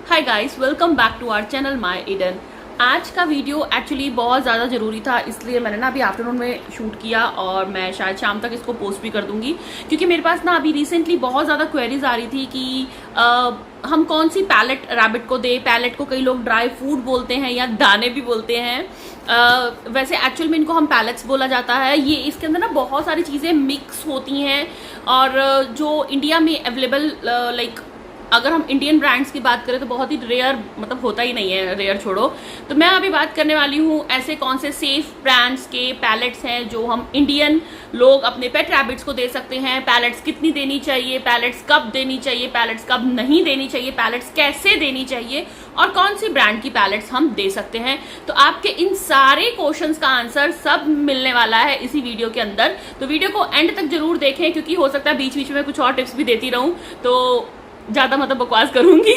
Hi guys, welcome back to our channel my Eden. आज का video actually बहुत ज़्यादा ज़रूरी था, इसलिए मैंने ना अभी आफ्टरनून में शूट किया और मैं शायद शाम तक इसको पोस्ट भी कर दूंगी, क्योंकि मेरे पास ना अभी रिसेंटली बहुत ज़्यादा क्वेरीज आ रही थी कि हम कौन सी पैलेट रैबिट को दें। पैलेट को कई लोग ड्राई फूड बोलते हैं या दाने भी बोलते हैं। वैसे एक्चुअल में इनको हम पैलेट्स बोला जाता है। ये इसके अंदर ना बहुत सारी चीज़ें मिक्स होती हैं और जो इंडिया में अवेलेबल लाइक अगर हम इंडियन ब्रांड्स की बात करें तो बहुत ही रेयर, मतलब होता ही नहीं है, रेयर छोड़ो। तो मैं अभी बात करने वाली हूँ ऐसे कौन से सेफ ब्रांड्स के पैलेट्स हैं जो हम इंडियन लोग अपने पेट रैबिट्स को दे सकते हैं। पैलेट्स कितनी देनी चाहिए, पैलेट्स कब देनी चाहिए, पैलेट्स कब नहीं देनी चाहिए, पैलेट्स कैसे देनी चाहिए और कौन सी ब्रांड की पैलेट्स हम दे सकते हैं। तो आपके इन सारे क्वेश्चंस का आंसर सब मिलने वाला है इसी वीडियो के अंदर। तो वीडियो को एंड तक जरूर देखें, क्योंकि हो सकता है बीच बीच में कुछ और टिप्स भी देती रहूं तो ज़्यादा मतलब बकवास करूंगी,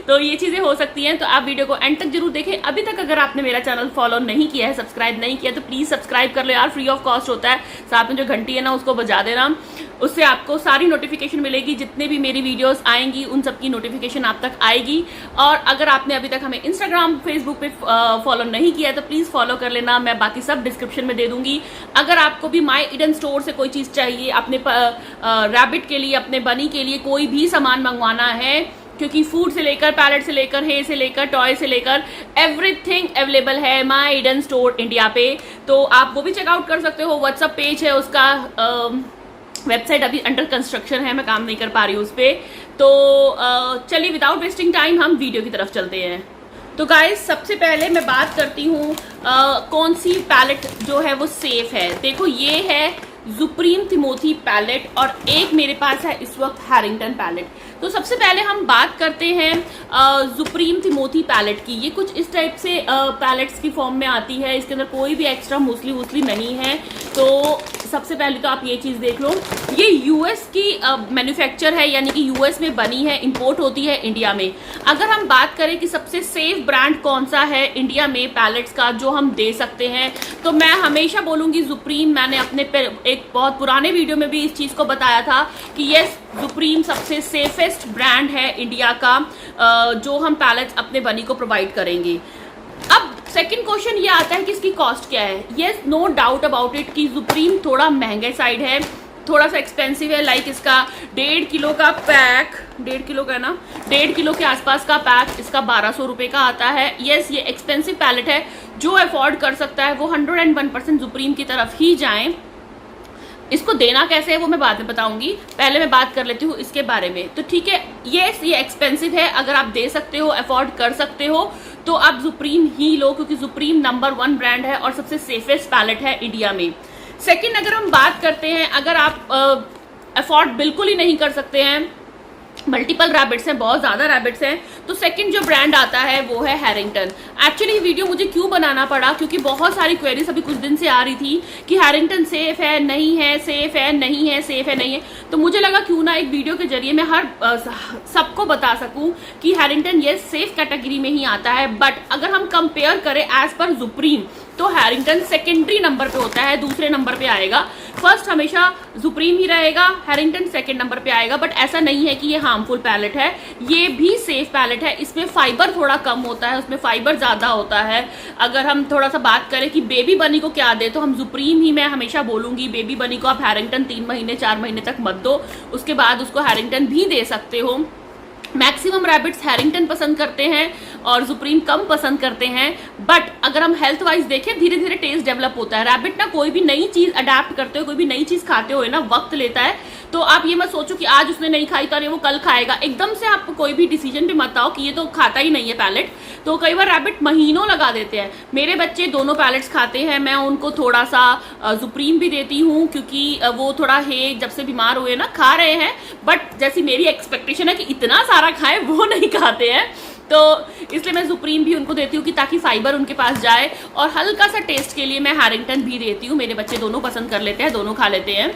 तो ये चीज़ें हो सकती हैं। तो आप वीडियो को एंड तक जरूर देखें। अभी तक अगर आपने मेरा चैनल फॉलो नहीं किया है, सब्सक्राइब नहीं किया, तो प्लीज़ सब्सक्राइब कर लो यार, फ्री ऑफ कॉस्ट होता है। साथ में जो घंटी है ना उसको बजा देना, उससे आपको सारी नोटिफिकेशन मिलेगी। जितने भी मेरी वीडियोस आएंगी उन सबकी नोटिफिकेशन आप तक आएगी। और अगर आपने अभी तक हमें इंस्टाग्राम, फेसबुक पे फॉलो नहीं किया है तो प्लीज़ फॉलो कर लेना। मैं बाकी सब डिस्क्रिप्शन में दे दूंगी। अगर आपको भी माय ईडन स्टोर से कोई चीज़ चाहिए, अपने रैबिट के लिए, अपने बनी के लिए कोई भी सामान मंगवाना है, क्योंकि फूड से लेकर, पैलेट से लेकर, हे से लेकर, टॉय से लेकर एवरीथिंग अवेलेबल है माय ईडन स्टोर इंडिया पे। तो आप वो भी चेकआउट कर सकते हो। व्हाट्सअप पेज है उसका, वेबसाइट अभी अंडर कंस्ट्रक्शन है, मैं काम नहीं कर पा रही हूँ उस पर। तो चलिए विदाउट वेस्टिंग टाइम हम वीडियो की तरफ चलते हैं। तो गाइस, सबसे पहले मैं बात करती हूँ कौन सी पैलेट जो है वो सेफ है। देखो, ये है सुप्रीम तिमोथी पैलेट और एक मेरे पास है इस वक्त हैरिंगटन पैलेट। तो सबसे पहले हम बात करते हैं सुप्रीम तिमोथी पैलेट की। ये कुछ इस टाइप से पैलेट्स की फॉर्म में आती है। इसके अंदर कोई भी एक्स्ट्रा मूसली वूसली नहीं है। तो सबसे पहले तो आप ये चीज़ देख लो, ये यूएस की मैन्युफैक्चर है, यानी कि यूएस में बनी है, इंपोर्ट होती है इंडिया में। अगर हम बात करें कि सबसे सेफ ब्रांड कौन सा है इंडिया में पैलेट्स का जो हम दे सकते हैं, तो मैं हमेशा बोलूँगी सुप्रीम। मैंने अपने एक बहुत पुराने वीडियो में भी इस चीज़ को बताया था कि ये सुप्रीम सबसे सेफेस्ट ब्रांड है इंडिया का, जो हम पैलेट्स अपने बनी को प्रोवाइड करेंगे। अब सेकंड क्वेश्चन ये आता है कि इसकी कॉस्ट क्या है। Yes, no doubt about it कि सुप्रीम थोड़ा महंगे साइड है, थोड़ा सा एक्सपेंसिव है। लाइक इसका 1.5 किलो का पैक, 1.5 किलो का है ना, 1.5 किलो के आसपास का पैक इसका 1200 रुपये का आता है। यस, ये एक्सपेंसिव पैलेट है। जो अफोर्ड कर सकता है वो 101% सुप्रीम की तरफ ही जाएं। इसको देना कैसे है वो मैं बाद में बताऊंगी, पहले मैं बात कर लेती हूँ इसके बारे में। तो ठीक है, ये एक्सपेंसिव है। अगर आप दे सकते हो, अफोर्ड कर सकते हो, तो आप सुप्रीम ही लो, क्योंकि सुप्रीम नंबर 1 ब्रांड है और सबसे सेफेस्ट पैलेट है इंडिया में। सेकंड, अगर हम बात करते हैं, अगर आप अफोर्ड बिल्कुल ही नहीं कर सकते हैं, मल्टीपल रैबिट्स हैं, बहुत ज़्यादा रैबिट्स हैं, तो सेकंड जो ब्रांड आता है वो है हैरिंगटन। एक्चुअली वीडियो मुझे क्यों बनाना पड़ा, क्योंकि बहुत सारी क्वेरीज अभी कुछ दिन से आ रही थी कि हैरिंगटन सेफ है, नहीं है, सेफ है, नहीं है, सेफ है, नहीं है। तो मुझे लगा क्यों ना एक वीडियो के जरिए मैं हर सबको बता सकूं कि हैरिंगटन ये सेफ कैटेगरी में ही आता है। बट अगर हम कंपेयर करें एज पर सुप्रीम, तो हैरिंगटन सेकेंडरी नंबर पे होता है, दूसरे नंबर पे आएगा। फर्स्ट हमेशा सुप्रीम ही रहेगा, हैरिंगटन सेकंड नंबर पे आएगा। बट ऐसा नहीं है कि ये हार्मफुल पैलेट है, ये भी सेफ पैलेट है। इसमें फाइबर थोड़ा कम होता है, उसमें फाइबर ज़्यादा होता है। अगर हम थोड़ा सा बात करें कि बेबी बनी को क्या दे, तो हम सुप्रीम ही मैं हमेशा बोलूँगी। बेबी बनी को आप हैरिंगटन 3 महीने 4 महीने तक मत दो, उसके बाद उसको हैरिंगटन भी दे सकते हो। मैक्सिमम रैबिट्स हैरिंगटन पसंद करते हैं और सुप्रीम कम पसंद करते हैं। बट अगर हम हेल्थ वाइज देखें, धीरे धीरे टेस्ट डेवलप होता है। रैबिट ना कोई भी नई चीज़ अडेप्ट करते हो, कोई भी नई चीज़ खाते हुए ना वक्त लेता है। तो आप ये मत सोचो कि आज उसने नहीं खाई तो अरे वो कल खाएगा। एकदम से आप कोई भी डिसीजन पे मत आओ कि ये तो खाता ही नहीं है पैलेट। तो कई बार रैबिट महीनों लगा देते हैं। मेरे बच्चे दोनों पैलेट्स खाते हैं, मैं उनको थोड़ा सा सुप्रीम भी देती हूँ, क्योंकि वो थोड़ा है जब से बीमार हुए ना खा रहे हैं। बट जैसी मेरी एक्सपेक्टेशन है कि इतना सारा खाए, वो नहीं खाते हैं। तो इसलिए मैं सुप्रीम भी उनको देती हूँ कि ताकि फाइबर उनके पास जाए, और हल्का सा टेस्ट के लिए मैं हैरिंगटन भी देती हूँ। मेरे बच्चे दोनों पसंद कर लेते हैं, दोनों खा लेते हैं।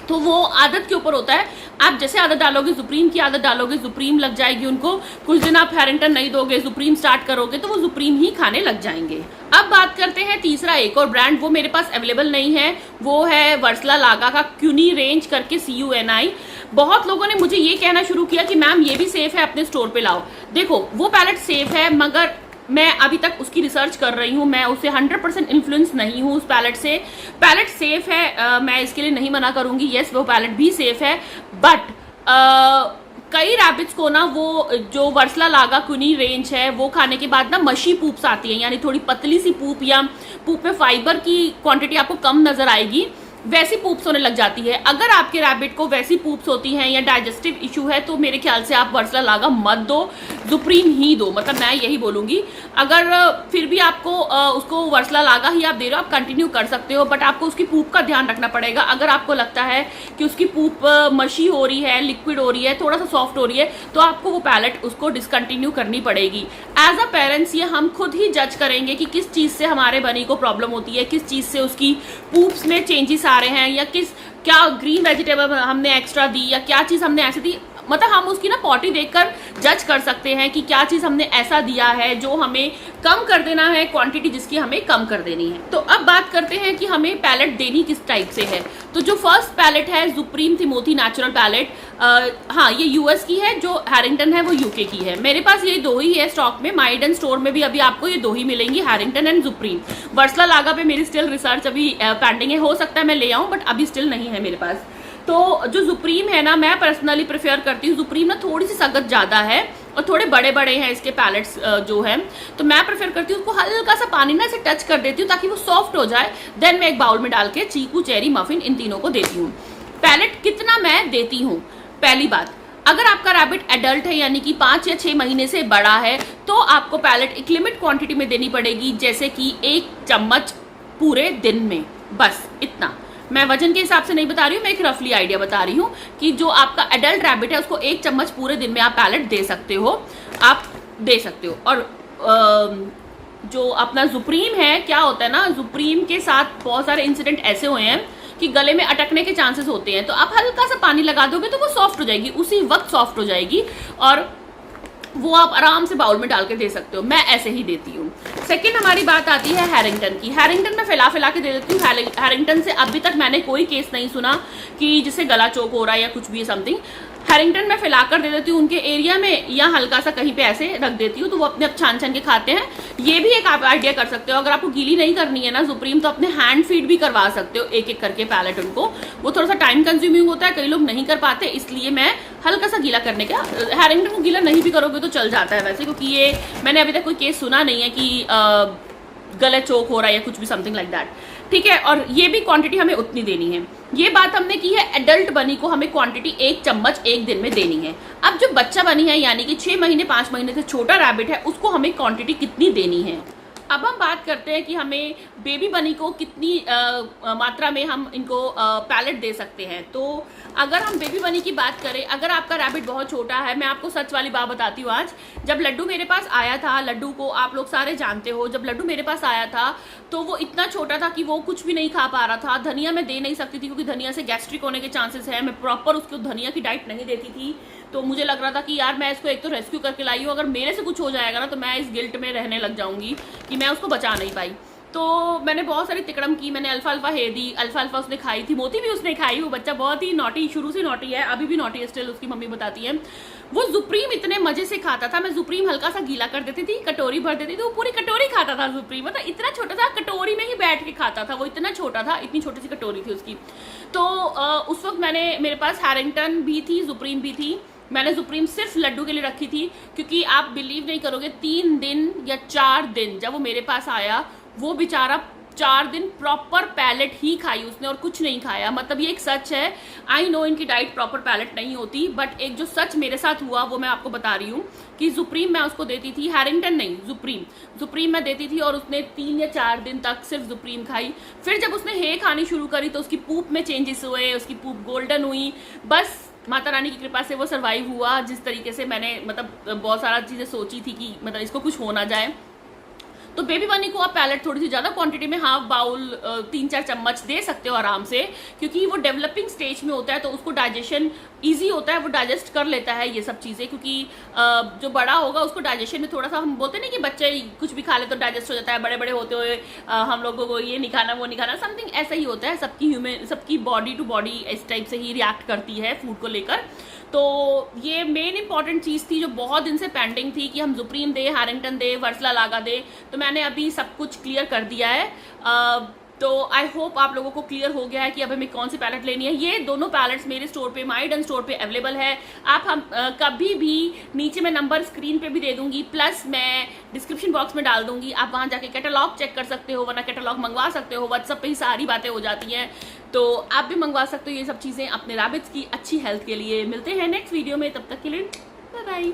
तो वो आदत के ऊपर होता है। आप जैसे आदत डालोगे, सुप्रीम की आदत डालोगे, सुप्रीम लग जाएगी उनको। कुछ दिन आप हैरिंगटन नहीं दोगे, सुप्रीम स्टार्ट करोगे तो वो सुप्रीम ही खाने लग जाएंगे। अब बात करते हैं तीसरा एक और ब्रांड, वो मेरे पास अवेलेबल नहीं है, वो है वर्सला लागा का क्यूनी रेंज करके CUNI। बहुत लोगों ने मुझे ये कहना शुरू किया कि मैम ये भी सेफ है, अपने स्टोर पे लाओ। देखो वो पैलेट सेफ है, मगर मैं अभी तक उसकी रिसर्च कर रही हूँ, मैं उससे 100% इन्फ्लुएंस नहीं हूँ उस पैलेट से। पैलेट सेफ है, मैं इसके लिए नहीं मना करूंगी, यस वो पैलेट भी सेफ है, बट कई रैबिट्स को ना वो जो वर्सला लागा कुनी रेंज है वो खाने के बाद ना मशी पूप्स आती है, यानी थोड़ी पतली सी पूप, या पूप में फाइबर की क्वांटिटी आपको कम नजर आएगी, वैसी पूप्स होने लग जाती है। अगर आपके रैबिट को वैसी पूप्स होती हैं या डाइजेस्टिव इशू है तो मेरे ख्याल से आप वर्सला लागा मत दो, सुप्रीम ही दो, मतलब मैं यही बोलूंगी। अगर फिर भी आपको उसको वर्सला लागा ही आप दे रहे हो, आप कंटिन्यू कर सकते हो, बट आपको उसकी पूप का ध्यान रखना पड़ेगा। अगर आपको लगता है कि उसकी पूप मशी हो रही है, लिक्विड हो रही है, थोड़ा सा सॉफ्ट हो रही है, तो आपको वो पैलेट उसको डिसकंटिन्यू करनी पड़ेगी। एज अ पेरेंट्स ये हम खुद ही जज करेंगे कि किस चीज से हमारे बनी को प्रॉब्लम होती है, किस चीज से उसकी पूप्स में चेंजेस आ रहे हैं, या क्या ग्रीन वेजिटेबल हमने एक्स्ट्रा दी, या क्या चीज हमने ऐसे दी। मतलब हम उसकी ना पॉटी देखकर जज कर सकते हैं कि क्या चीज हमने ऐसा दिया है जो हमें कम कर देना है, क्वांटिटी जिसकी हमें कम कर देनी है। तो अब बात करते हैं कि हमें पैलेट देनी किस टाइप से है। तो जो फर्स्ट पैलेट है सुप्रीम तिमोथी नेचुरल पैलेट, हाँ ये US की है, जो हैरिंगटन है वो UK की है। मेरे पास ये दो ही है स्टॉक में, माय ईडन स्टोर में भी अभी आपको ये दो ही मिलेंगी, हैरिंगटन एंड सुप्रीम। वर्सला लागा पे मेरी स्टिल रिसर्च अभी पेंडिंग है, हो सकता है मैं ले आऊं, बट अभी स्टिल नहीं है मेरे पास। तो जो सुप्रीम है ना, मैं पर्सनली प्रेफर करती हूँ, सुप्रीम ना थोड़ी सी सख्त ज्यादा है और थोड़े बड़े बड़े हैं इसके पैलेट्स जो है, तो मैं प्रेफर करती हूँ उसको हल्का सा पानी ना से टच कर देती हूँ ताकि वो सॉफ्ट हो जाए। देन मैं एक बाउल में डाल के चीकू, चेरी, मफिन इन तीनों को देती हूँ। पैलेट कितना मैं देती हूँ, पहली बात, अगर आपका रैबिट एडल्ट है यानी कि 5 या 6 महीने से बड़ा है तो आपको पैलेट एक लिमिट क्वांटिटी में देनी पड़ेगी, जैसे कि 1 चम्मच पूरे दिन में, बस इतना। मैं वजन के हिसाब से नहीं बता रही हूँ, मैं एक रफली आइडिया बता रही हूँ कि जो आपका एडल्ट रैबिट है उसको 1 चम्मच पूरे दिन में आप पैलेट दे सकते हो, आप दे सकते हो। और जो अपना सुप्रीम है, क्या होता है ना, सुप्रीम के साथ बहुत सारे इंसिडेंट ऐसे हुए हैं कि गले में अटकने के चांसेस होते हैं, तो आप हल्का सा पानी लगा दोगे तो वो सॉफ्ट हो जाएगी, उसी वक्त सॉफ्ट हो जाएगी, और वो आप आराम से बाउल में डाल के दे सकते हो। मैं ऐसे ही देती हूँ। सेकंड हमारी बात आती है हैरिंगटन की। हैरिंगटन में फैला के दे देती हूँ। हैरिंगटन से अभी तक मैंने कोई केस नहीं सुना कि जिससे गला चोक हो रहा है या कुछ भी समथिंग। हैरिंगटन में फैलाकर दे देती हूँ उनके एरिया में, या हल्का सा कहीं पे ऐसे रख देती हूँ तो वो अपने आप छान छान के खाते हैं। ये भी एक आप आइडिया कर सकते हो, अगर आपको गीली नहीं करनी है ना सुप्रीम, तो अपने हैंड फीड भी करवा सकते हो एक एक करके पैलेट उनको। वो थोड़ा सा टाइम कंज्यूमिंग होता है, कई लोग नहीं कर पाते, इसलिए मैं हल्का सा गीला करने का। हैरिंगटन को गीला नहीं भी करोगे तो चल जाता है वैसे, क्योंकि ये मैंने अभी तक कोई केस सुना नहीं है कि गले चोक हो रहा है या कुछ भी समथिंग लाइक दैट, ठीक है। और ये भी क्वांटिटी हमें उतनी देनी है। ये बात हमने की है, एडल्ट बनी को हमें क्वांटिटी 1 चम्मच एक दिन में देनी है। अब जो बच्चा बनी है यानी कि 6 महीने 5 महीने से छोटा रैबिट है, उसको हमें क्वांटिटी कितनी देनी है। अब हम बात करते हैं कि हमें बेबी बनी को कितनी मात्रा में हम इनको पैलेट दे सकते हैं। तो अगर हम बेबी बनी की बात करें, अगर आपका रैबिट बहुत छोटा है, मैं आपको सच वाली बात बताती हूँ। आज जब लड्डू मेरे पास आया था, लड्डू को आप लोग सारे जानते हो, जब लड्डू मेरे पास आया था तो वो इतना छोटा था कि वो कुछ भी नहीं खा पा रहा था। धनिया मैं दे नहीं सकती थी क्योंकि धनिया से गैस्ट्रिक होने के चांसेस है। मैं प्रॉपर उसको धनिया की डाइट नहीं देती थी, तो मुझे लग रहा था कि यार मैं इसको एक तो रेस्क्यू करके लाई हूँ, अगर मेरे से कुछ हो जाएगा ना तो मैं इस गिल्ट में रहने लग जाऊंगी कि मैं उसको बचा नहीं पाई। तो मैंने बहुत सारी तिकड़म की, मैंने अल्फा हे दी, अल्फा उसने खाई थी, मोती भी उसने खाई। वो बच्चा बहुत ही नॉटी, शुरू से नॉटी है, अभी भी नॉटी है स्टिल, उसकी मम्मी बताती है। वो सुप्रीम इतने मजे से खाता था, मैं सुप्रीम हल्का सा गीला कर देती थी, कटोरी भर देती थी, वो पूरी कटोरी खाता था सुप्रीम। मतलब इतना छोटा था, कटोरी में ही बैठ के खाता था, वो इतना छोटा था, इतनी छोटी सी कटोरी थी उसकी। तो उस वक्त मेरे पास हैरिंगटन भी थी, सुप्रीम भी थी। मैंने सुप्रीम सिर्फ लड्डू के लिए रखी थी, क्योंकि आप बिलीव नहीं करोगे, 3 दिन या 4 दिन जब वो मेरे पास आया, वो बेचारा 4 दिन प्रॉपर पैलेट ही खाई उसने और कुछ नहीं खाया। मतलब ये एक सच है। आई नो इनकी डाइट प्रॉपर पैलेट नहीं होती, बट एक जो सच मेरे साथ हुआ वो मैं आपको बता रही हूँ कि सुप्रीम मैं उसको देती थी, हैरिंगटन नहीं, सुप्रीम मैं देती थी, और उसने 3 या 4 दिन तक सिर्फ सुप्रीम खाई। फिर जब उसने हे खानी शुरू करी तो उसकी पूप में चेंजेस हुए, उसकी पूप गोल्डन हुई। बस माता रानी की कृपा से वो सरवाइव हुआ। जिस तरीके से मैंने मतलब बहुत सारा चीज़ें सोची थी कि मतलब इसको कुछ हो ना जाए, तो बेबी बनी को आप पैलेट थोड़ी सी ज़्यादा क्वांटिटी में, हाफ बाउल 3-4 चम्मच दे सकते हो आराम से, क्योंकि वो डेवलपिंग स्टेज में होता है तो उसको डाइजेशन ईजी होता है, वो डाइजेस्ट कर लेता है ये सब चीज़ें। क्योंकि जो बड़ा होगा उसको डाइजेशन में थोड़ा सा, हम बोलते नहीं कि बच्चे कुछ भी खा ले तो डाइजेस्ट हो जाता है, बड़े बड़े होते हुए हम लोगों को ये नहीं खाना वो नहीं खाना, समथिंग ऐसा ही होता है। सबकी बॉडी टू बॉडी इस टाइप से ही रिएक्ट करती है फूड को लेकर। तो ये मेन इंपॉर्टेंट चीज़ थी जो बहुत दिन से पेंडिंग थी कि हम जुप्रीम दे, हैरिंगटन दे, वर्सला लागा दे, तो मैंने अभी सब कुछ क्लियर कर दिया है। तो आई होप आप लोगों को क्लियर हो गया है कि अब हमें कौन सी पैलेट लेनी है। ये दोनों पैलेट्स मेरे स्टोर पे, माई ईडन स्टोर पे अवेलेबल है। आप हम कभी भी, नीचे मैं नंबर स्क्रीन पे भी दे दूंगी, प्लस मैं डिस्क्रिप्शन बॉक्स में डाल दूंगी, आप वहां जाके कैटलॉग चेक कर सकते हो, वरना कैटलॉग मंगवा सकते हो। व्हाट्सएप पे ही सारी बातें हो जाती हैं, तो आप भी मंगवा सकते हो ये सब चीज़ें अपने रैबिट्स की अच्छी हेल्थ के लिए। मिलते हैं नेक्स्ट वीडियो में, तब तक के लिए बाय बाय।